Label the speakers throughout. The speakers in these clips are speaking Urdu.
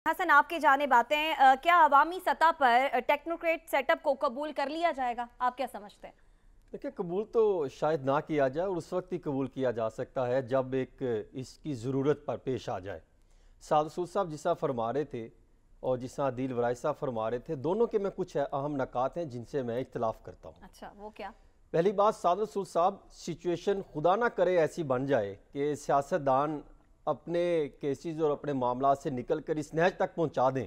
Speaker 1: حسن آپ کی جانب آتے ہیں، کیا عوامی سطح پر ٹیکنوکریٹ سیٹ اپ کو قبول کر لیا جائے گا؟ آپ کیا سمجھتے ہیں؟
Speaker 2: دیکھیں، قبول تو شاید نہ کیا جائے، اور اس وقت ہی قبول کیا جا سکتا ہے جب ایک اس کی ضرورت پر پیش آ جائے۔ سعد رسول صاحب جس طرح فرما رہے تھے اور جس طرح عدیل ورائی صاحب فرما رہے تھے، دونوں کے میں کچھ اہم نکات ہیں جن سے میں اختلاف کرتا ہوں۔
Speaker 1: اچھا، وہ کیا؟
Speaker 2: پہلی بات، سعد رسول صاحب سچویشن خدا نہ کرے ایسی بن جائے کہ سیاستدان اپنے کیسز اور اپنے معاملات سے نکل کر اس نہج تک پہنچا دیں،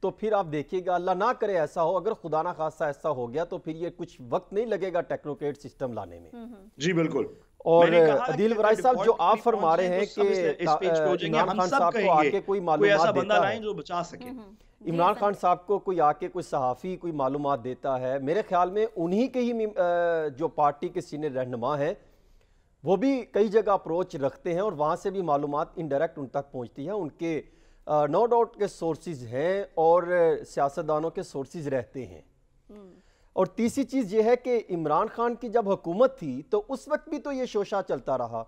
Speaker 2: تو پھر آپ دیکھیے گا، اللہ نہ کرے ایسا ہو، اگر خدا نہ خواستہ ایسا ہو گیا تو پھر یہ کچھ وقت نہیں لگے گا ٹیکنوکریٹ سسٹم لانے میں۔
Speaker 3: جی بالکل۔
Speaker 2: اور عدیل ورائی صاحب جو آپ فرما رہے ہیں کہ عمران خان صاحب کو آ کے کوئی معلومات دیتا ہے،
Speaker 3: جو بچا سکے،
Speaker 2: عمران خان صاحب کو کوئی آ کے کوئی صحافی کوئی معلومات دیتا ہے، میرے خیال میں انہی کے ہی جو پارٹی کے سینئر رہنما ہیں وہ بھی کئی جگہ اپروچ رکھتے ہیں اور وہاں سے بھی معلومات انڈائریکٹ ان تک پہنچتی ہیں۔ ان کے نو ڈاؤٹ کے سورسز ہیں اور سیاستدانوں کے سورسز رہتے ہیں۔ اور تیسری چیز یہ ہے کہ عمران خان کی جب حکومت تھی تو اس وقت بھی تو یہ شوشہ چلتا رہا،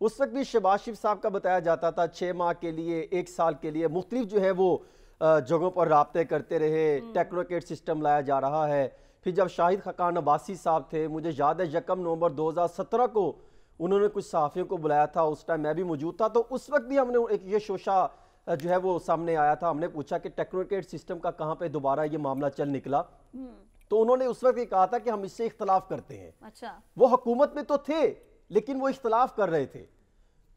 Speaker 2: اس وقت بھی شہباز شریف صاحب کا بتایا جاتا تھا 6 ماہ کے لیے، 1 سال کے لیے مختلف جو ہے وہ جگہوں پر رابطے کرتے رہے، ٹیکنوکریٹ سسٹم لایا جا رہا ہے۔ پھر جب شاہد خاقان عباسی صاحب تھے، مجھے یاد ہے 1 نومبر 2017 کو انہوں نے کچھ صحافیوں کو بلایا تھا، اس ٹائم میں بھی موجود تھا، تو اس وقت بھی ہم نے یہ شوشہ جو ہے وہ سامنے آیا تھا۔ ہم نے پوچھا کہ ٹیکنوکریٹ سسٹم کا کہاں پہ دوبارہ یہ معاملہ چل نکلا، تو انہوں نے اس وقت یہ کہا تھا کہ ہم اس سے اختلاف کرتے ہیں۔
Speaker 1: اچھا،
Speaker 2: وہ حکومت میں تو تھے لیکن وہ اختلاف کر رہے تھے،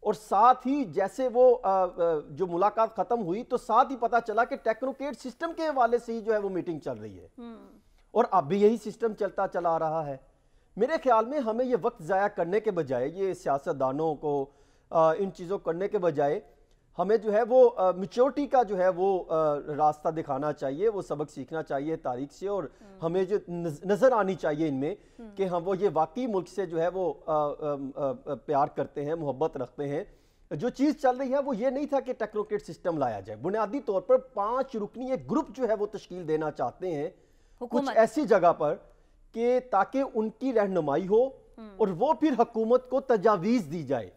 Speaker 2: اور ساتھ ہی جیسے وہ جو ملاقات ختم ہوئی تو ساتھ ہی پتا چلا کہ ٹیکنوکریٹ سسٹم کے حوالے سے ہی جو ہے وہ میٹنگ چل رہی ہے، اور اب بھی یہی سسٹم چلتا چلا آ رہا ہے۔ میرے خیال میں ہمیں یہ وقت ضائع کرنے کے بجائے، یہ سیاستدانوں کو ان چیزوں کرنے کے بجائے ہمیں جو ہے وہ میچورٹی کا جو ہے وہ راستہ دکھانا چاہیے، وہ سبق سیکھنا چاہیے تاریخ سے، اور ہمیں جو نظر آنی چاہیے ان میں کہ ہم وہ یہ واقعی ملک سے جو ہے وہ پیار کرتے ہیں، محبت رکھتے ہیں۔ جو چیز چل رہی ہے وہ یہ نہیں تھا کہ ٹیکنوکریٹ سسٹم لایا جائے، بنیادی طور پر 5 رکنی ایک گروپ جو ہے وہ تشکیل دینا چاہتے ہیں کچھ ایسی جگہ پر کہ تاکہ ان کی رہنمائی ہو اور وہ پھر حکومت کو تجاویز دی جائے۔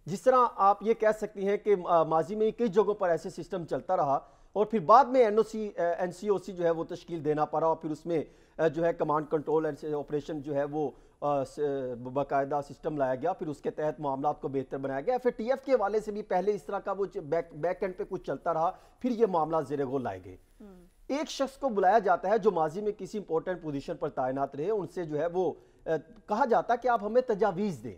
Speaker 2: جس طرح آپ یہ کہہ سکتی ہیں کہ ماضی میں کئی جگہوں پر ایسے سسٹم چلتا رہا اور پھر بعد میں این سی او سی جو ہے وہ تشکیل دینا پڑا، اور پھر اس میں جو ہے کمانڈ کنٹرول آپریشن جو ہے وہ باقاعدہ سسٹم لایا گیا، پھر اس کے تحت معاملات کو بہتر بنایا گیا۔ پھر ٹی ایف کے حوالے سے بھی پہلے اس طرح کا وہ بیک اینڈ پہ کچھ چلتا رہا، پھر یہ معاملات زیر غور لائے گئے۔ ایک شخص کو بلایا جاتا ہے جو ماضی میں کسی امپورٹنٹ پوزیشن پر تعینات رہے، ان سے جو ہے وہ کہا جاتا ہے کہ آپ ہمیں تجاویز دیں،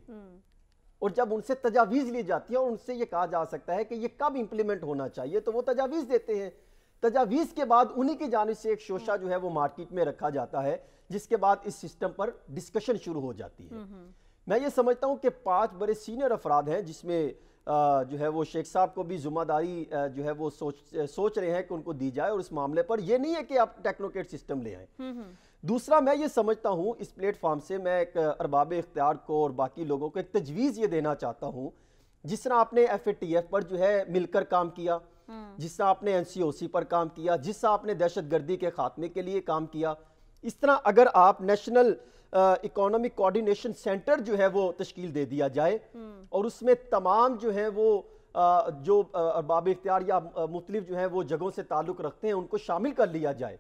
Speaker 2: اور جب ان سے تجاویز لی جاتی ہے اور ان سے یہ کہا جا سکتا ہے کہ یہ کب امپلیمنٹ ہونا چاہیے، تو وہ تجاویز دیتے ہیں۔ تجاویز کے بعد انہی کی جانب سے ایک شوشہ جو ہے وہ مارکیٹ میں رکھا جاتا ہے، جس کے بعد اس سسٹم پر ڈسکشن شروع ہو جاتی ہے۔ میں یہ سمجھتا ہوں کہ 5 بڑے سینئر افراد ہیں جس میں جو ہے وہ شیخ صاحب کو بھی ذمہ داری جو ہے وہ سوچ رہے ہیں کہ ان کو دی جائے، اور اس معاملے پر یہ نہیں ہے کہ آپ ٹیکنوکریٹ سسٹم لے آئیں۔ دوسرا، میں یہ سمجھتا ہوں اس پلیٹ فارم سے میں ایک ارباب اختیار کو اور باقی لوگوں کو ایک تجویز یہ دینا چاہتا ہوں، جس طرح آپ نے ایف اے ٹی ایف پر جو ہے مل کر کام کیا، جس طرح آپ نے این سی او سی پر کام کیا، جس طرح آپ نے دہشت گردی کے خاتمے کے لیے کام کیا، اس طرح اگر آپ نیشنل اکانومک کوارڈینیشن سینٹر جو ہے وہ تشکیل دے دیا جائے، اور اس میں تمام جو ہیں وہ جو ارباب اختیار یا مختلف جو ہیں وہ جگہوں سے تعلق رکھتے ہیں ان کو شامل کر لیا جائے،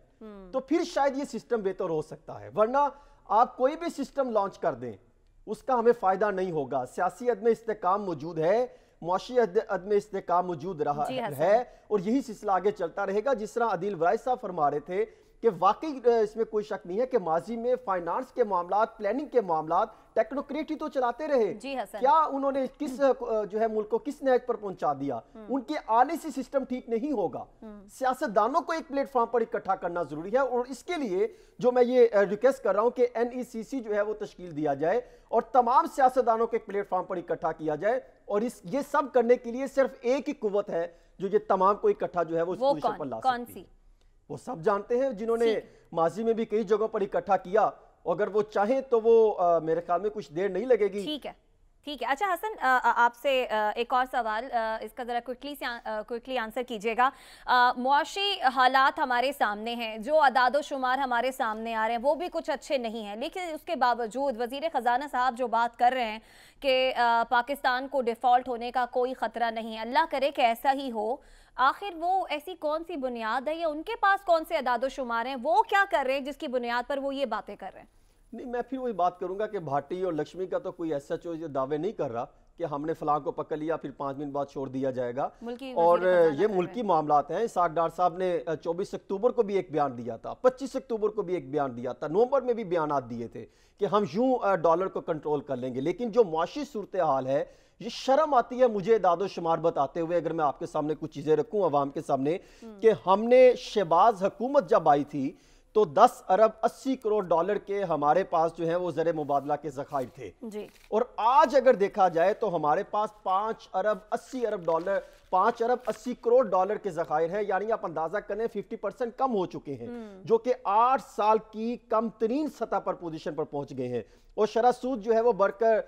Speaker 2: تو پھر شاید یہ سسٹم بہتر ہو سکتا ہے۔ ورنہ آپ کوئی بھی سسٹم لانچ کر دیں، اس کا ہمیں فائدہ نہیں ہوگا۔ سیاسی عدم استحکام موجود ہے، معاشی عدم استحکام موجود رہا ہے، اور یہی سلسلہ آگے چلتا رہے گا۔ جس طرح عدیل ورائی صاحب فرما رہے تھے کہ واقعی اس میں کوئی شک نہیں ہے کہ ماضی میں فائنانس کے معاملات، پلاننگ کے معاملات ٹیکنوکریٹ ہی تو چلاتے رہے۔ کیا انہوں نے کس جو ہے ملک کو کس نہج پر پہنچا دیا؟ ان کے آنے سے سسٹم ٹھیک نہیں ہوگا۔ سیاستدانوں کو ایک پلیٹ فارم پر اکٹھا کرنا ضروری ہے، اور اس کے لیے جو میں یہ ریکویسٹ کر رہا ہوں کہ این ای سی سی جو ہے وہ تشکیل دیا جائے اور تمام سیاستدانوں کو ایک پلیٹ فارم پر اکٹھا کیا جائے، اور یہ سب کرنے کے لیے صرف ایک ہی قوت ہے جو یہ تمام کو اکٹھا جو ہے وہ اس پوزیشن پر لا سکتی ہے۔ وہ سب جانتے ہیں جنہوں نے ماضی میں بھی کئی جگہوں پر اکٹھا کیا، اگر وہ چاہیں تو وہ میرے خیال میں کچھ دیر نہیں لگے گی۔
Speaker 1: ٹھیک ہے۔ ٹھیک ہے. اچھا حسن, آپ سے ایک اور سوال, اس کا ذرا کوئکلی آنسر کیجیے گا. معاشی حالات ہمارے سامنے ہیں, جو اعداد و شمار ہمارے سامنے آ رہے ہیں وہ بھی کچھ اچھے نہیں ہیں, لیکن اس کے باوجود وزیر خزانہ صاحب جو بات کر رہے ہیں کہ پاکستان کو ڈیفالٹ ہونے کا کوئی خطرہ نہیں ہے, اللہ کرے کہ ایسا ہی ہو. آخر وہ ایسی کون سی بنیاد ہے یا ان کے پاس کون سے اعداد و شمار ہیں, وہ کیا کر رہے ہیں جس کی بنیاد پر وہ یہ باتیں کر رہے ہیں؟
Speaker 2: نہیں, میں پھر وہی بات کروں گا کہ بھاٹی اور لکشمی کا تو کوئی ایسا جو دعوے نہیں کر رہا کہ ہم نے فلاں کو پکڑ لیا پھر 5 منٹ بعد چھوڑ دیا جائے گا, اور یہ ملکی معاملات ہیں. اسحاق ڈار صاحب نے 24 اکتوبر کو بھی ایک بیان دیا تھا, 25 اکتوبر کو بھی ایک بیان دیا تھا, نومبر میں بھی بیانات دیے تھے کہ ہم یوں ڈالر کو کنٹرول کر لیں گے. لیکن جو معاشی صورتحال ہے, یہ شرم آتی ہے مجھے اعداد و شمار بتاتے ہوئے, اگر میں آپ کے سامنے کچھ چیزیں رکھوں عوام کے سامنے, کہ ہم نے شہباز حکومت جب آئی تھی تو 10 ارب 80 کروڑ ڈالر کے ہمارے پاس جو ہیں وہ زر مبادلہ کے ذخائر تھے, اور آج اگر دیکھا جائے تو ہمارے پاس 5 ارب 80 کروڑ ڈالر کے ذخائر ہیں. یعنی آپ اندازہ کریں 50% کم ہو چکے ہیں, جو کہ 8 سال کی کم ترین سطح پر پوزیشن پر پہنچ گئے ہیں. اور شرح سود جو ہے وہ بڑھ کر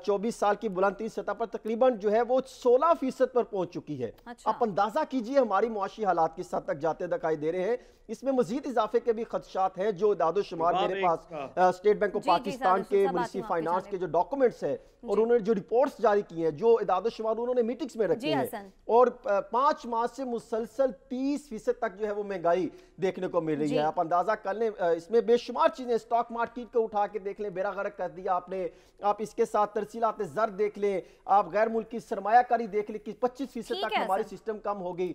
Speaker 2: 24 سال کی بلند ترین سطح پر تقریباً جو ہے وہ 16% پر پہنچ چکی ہے. آپ اندازہ کیجئے ہماری معاشی حالات کس حد تک جاتے دکھائی دے رہے ہیں. اس میں مزید اضافے کے بھی خدشات ہیں. جو اعداد و شمار میرے پاس اسٹیٹ بینک آف پاکستان کے منسٹری فائنانس کے جو ڈاکومنٹس ہیں اور انہوں نے جو رپورٹس جاری کی ہیں, جو اعداد و شمار انہوں نے میٹنگز میں رکھے ہیں, اور 5 ماہ سے مسلسل 30% تک جو ہے وہ مہنگائی دیکھنے کو مل رہی ہے. آپ اندازہ کر لیں, اس میں بے شمار چیزیں, اسٹاک مارکیٹ کو اٹھا کے دیکھ لیں, بیڑا غرق کر دیا آپ نے. آپ اس کے ساتھ ترسیلات زر دیکھ لیں, آپ غیر ملکی سرمایہ کاری دیکھ لیں کہ 25% تک ہماری سسٹم کم ہو گئی.